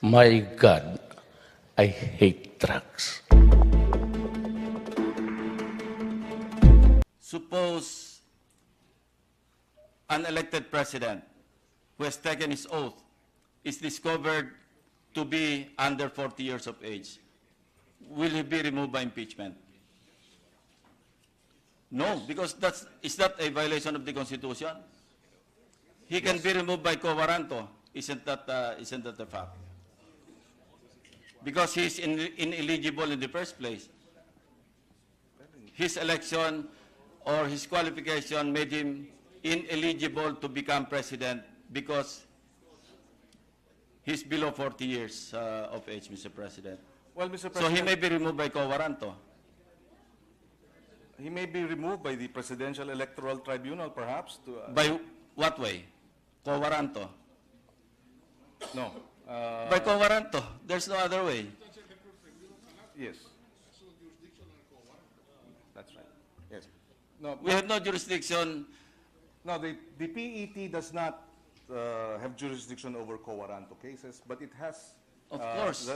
My God, I hate drugs. Suppose an elected president who has taken his oath is discovered to be under 40 years of age. Will he be removed by impeachment? No, because is that a violation of the Constitution? He can be removed by quo warranto. Isn't that a fact? Because he's ineligible in the first place. His election or his qualification made him ineligible to become president because he's below 40 years of age, Mr. President. Well, Mr. President, So he may be removed by quo warranto. he may be removed by the Presidential Electoral Tribunal, perhaps. By what way? Quo warranto. No. By quo warranto. There's no other way. Yes. That's right. Yes. No, We have no jurisdiction. no, the PET does not have jurisdiction over quo warranto cases, but it has. Of course.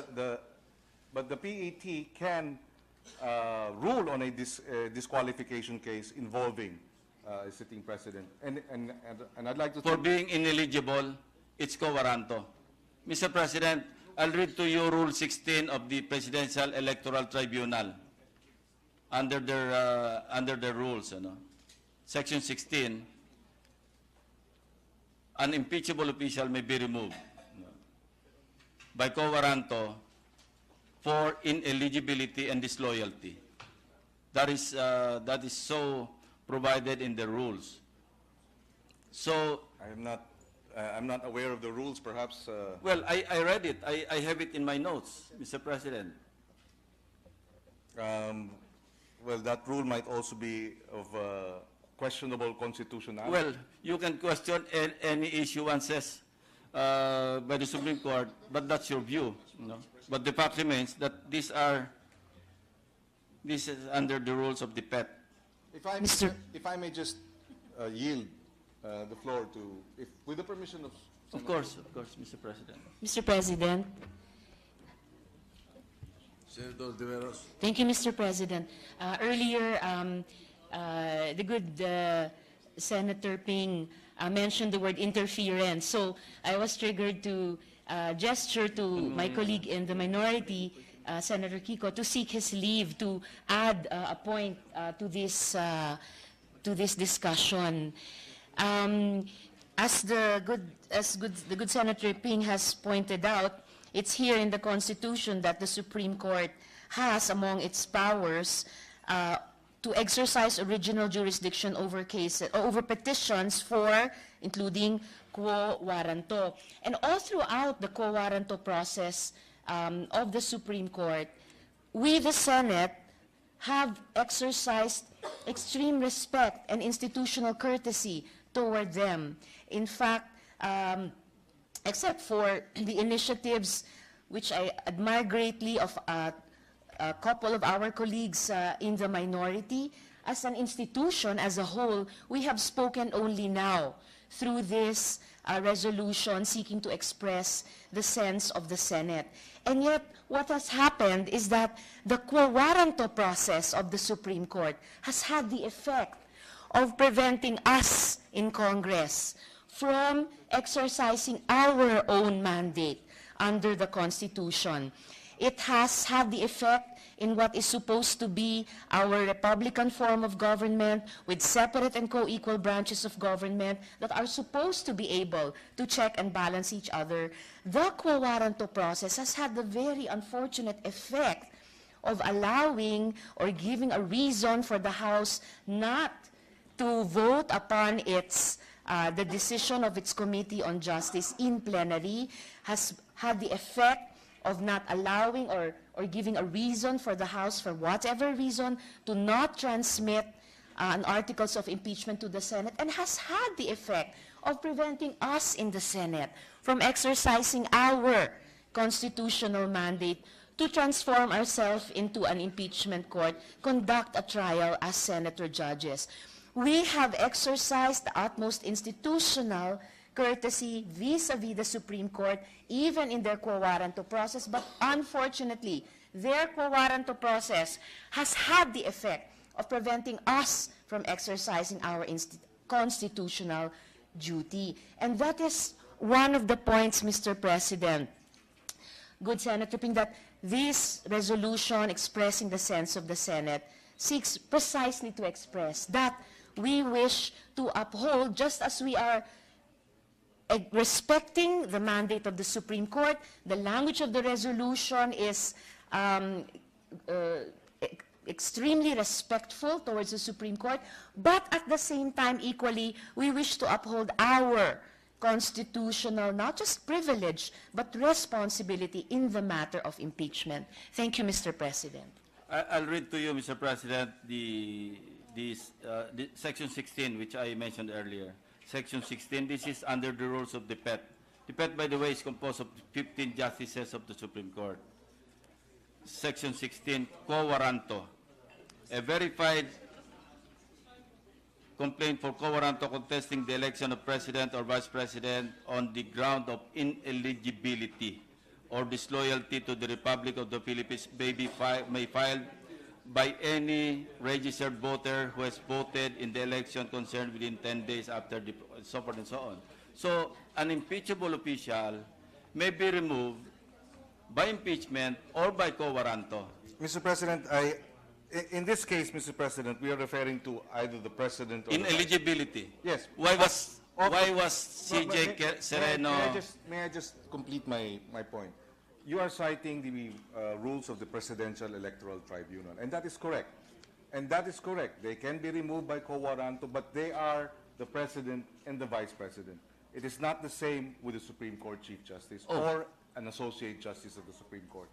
But the PET can rule on a disqualification case involving a sitting president. And I'd like to For being ineligible, it's quo warranto. Mr. President, I'll read to you Rule 16 of the Presidential Electoral Tribunal under their rules. Section 16, an impeachable official may be removed by quo warranto for ineligibility and disloyalty. That is so provided in the rules. So, I'm not aware of the rules, perhaps. well, I read it. I have it in my notes, Mr. President. Well, that rule might also be of questionable constitutionality. Well, you can question any issuances by the Supreme Court, but that's your view. But the fact remains that this is under the rules of the PET. If I may just yield the floor to, with the permission of. Of course, Mr. President. Mr. President. Senator Hontiveros. Thank you, Mr. President. Earlier, the good Senator Ping mentioned the word interference. So I was triggered to gesture to my colleague in the minority, Senator Kiko, to seek his leave to add a point to this discussion. As the good Senator Ping has pointed out, it's here in the Constitution that the Supreme Court has among its powers to exercise original jurisdiction over cases, over petitions for, including quo warranto. And all throughout the quo warranto process of the Supreme Court, we, the Senate, have exercised extreme respect and institutional courtesy toward them. In fact, except for the initiatives which I admire greatly of a couple of our colleagues in the minority, as an institution as a whole, we have spoken only now through this resolution seeking to express the sense of the Senate. And yet, what has happened is that the quo warranto process of the Supreme Court has had the effect of preventing us in Congress from exercising our own mandate under the Constitution. It has had the effect in what is supposed to be our Republican form of government with separate and co-equal branches of government that are supposed to be able to check and balance each other. The quo warranto process has had the very unfortunate effect of allowing or giving a reason for the House not to vote upon its the decision of its Committee on Justice in plenary, has had the effect of not allowing or giving a reason for the House, for whatever reason, to not transmit an articles of impeachment to the Senate, and has had the effect of preventing us in the Senate from exercising our constitutional mandate to transform ourselves into an impeachment court, conduct a trial as senator judges. We have exercised the utmost institutional courtesy vis-a-vis the Supreme Court, even in their quo warranto process. But unfortunately, their quo warranto process has had the effect of preventing us from exercising our constitutional duty. And that is one of the points, Mr. President, good Senator Ping, that this resolution expressing the sense of the Senate seeks precisely to express that we wish to uphold, just as we are respecting the mandate of the Supreme Court. The language of the resolution is extremely respectful towards the Supreme Court, but at the same time, equally, we wish to uphold our constitutional, not just privilege, but responsibility in the matter of impeachment. Thank you, Mr. President. I'll read to you, Mr. President, the Section 16, which I mentioned earlier. Section 16, this is under the rules of the PET. The PET, by the way, is composed of 15 justices of the Supreme Court. Section 16, quo warranto. A verified complaint for quo warranto contesting the election of President or Vice President on the ground of ineligibility or disloyalty to the Republic of the Philippines may be filed by any registered voter who has voted in the election concerned within 10 days after the, so forth and so on. So, an impeachable official may be removed by impeachment or by quo warranto. Mr. President, in this case, Mr. President, we are referring to either the President or Ineligibility. Yes. Why was CJ Sereno? May I just complete my point? You are citing the rules of the Presidential Electoral Tribunal, and that is correct. And that is correct. They can be removed by quo warranto, but they are the President and the Vice President. It is not the same with the Supreme Court Chief Justice or an Associate Justice of the Supreme Court.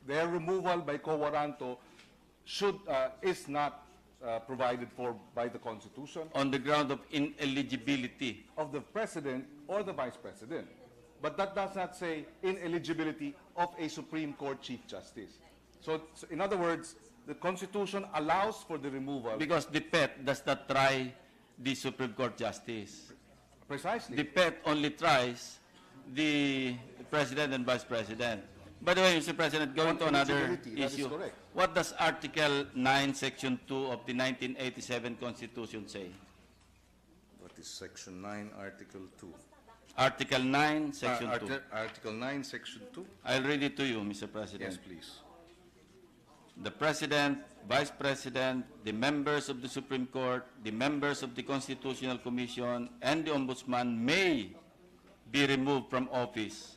Their removal by quo warranto is not provided for by the Constitution On the ground of ineligibility. of the President or the Vice President. But that does not say ineligibility of a Supreme Court Chief Justice. So in other words, the Constitution allows for the removal. Because the PET does not try the Supreme Court Justice. Precisely. The PET only tries the President and Vice President. By the way, Mr. President, going to another Eligibility, that is issue. correct. What does Article 9, Section 2 of the 1987 Constitution say? What is Section 9, Article 2? Article 9, Section 2. Article 9, Section 2? I'll read it to you, Mr. President. Yes, please. The President, Vice President, the members of the Supreme Court, the members of the Constitutional Commission, and the Ombudsman may be removed from office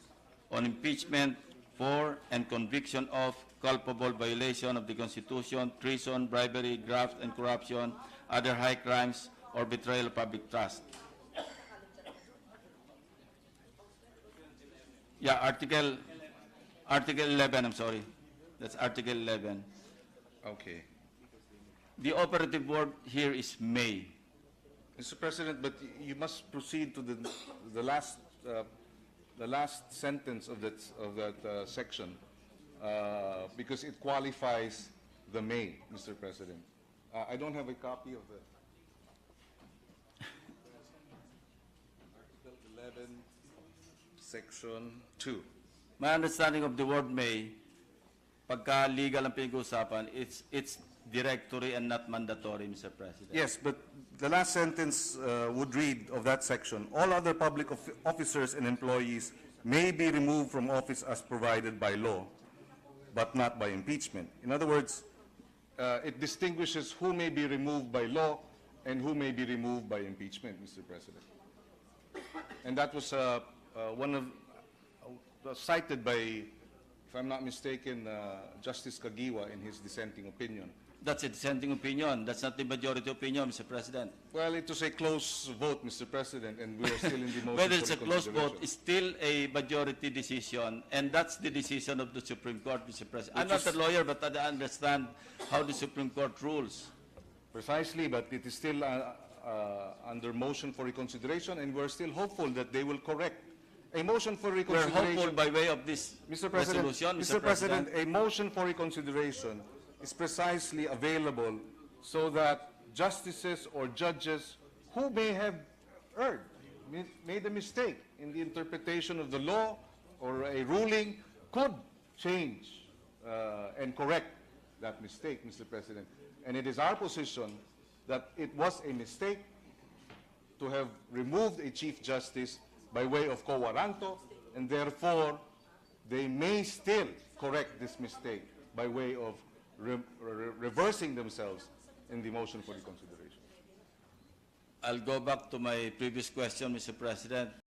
on impeachment for and conviction of culpable violation of the Constitution, treason, bribery, graft and corruption, other high crimes, or betrayal of public trust. Yeah, Article 11, I'm sorry. That's Article 11. Okay. The operative word here is may. Mr. President, but you must proceed to the last sentence of that section because it qualifies the may, Mr. President. I don't have a copy of the Article 11, Section 2. My understanding of the word may, pagka legal ang pinag-uusapan, it's directory and not mandatory, Mr. President. Yes, but the last sentence would read of that section, all other public officers and employees may be removed from office as provided by law, but not by impeachment. In other words, it distinguishes who may be removed by law and who may be removed by impeachment, Mr. President. And that was cited by, if I'm not mistaken, Justice Kagiwa in his dissenting opinion. That's a dissenting opinion. That's not the majority opinion, Mr. President. Well, it was a close vote, Mr. President, and we are still in the motion Whether for it's a close reconsideration. vote, it's still a majority decision, and that's the decision of the Supreme Court, Mr. President. I'm not a lawyer, but I understand how the Supreme Court rules. Precisely, but it is still under motion for reconsideration, and we're still hopeful that they will correct. A motion for We're reconsideration. hopeful by way of this Mr. President, resolution, Mr. President, a motion for reconsideration is precisely available so that justices or judges who may have erred made a mistake in the interpretation of the law or a ruling could change and correct that mistake, Mr. President. And it is our position that it was a mistake to have removed a Chief Justice by way of quo warranto, and therefore they may still correct this mistake by way of reversing themselves in the motion for reconsideration. I'll go back to my previous question, Mr. President.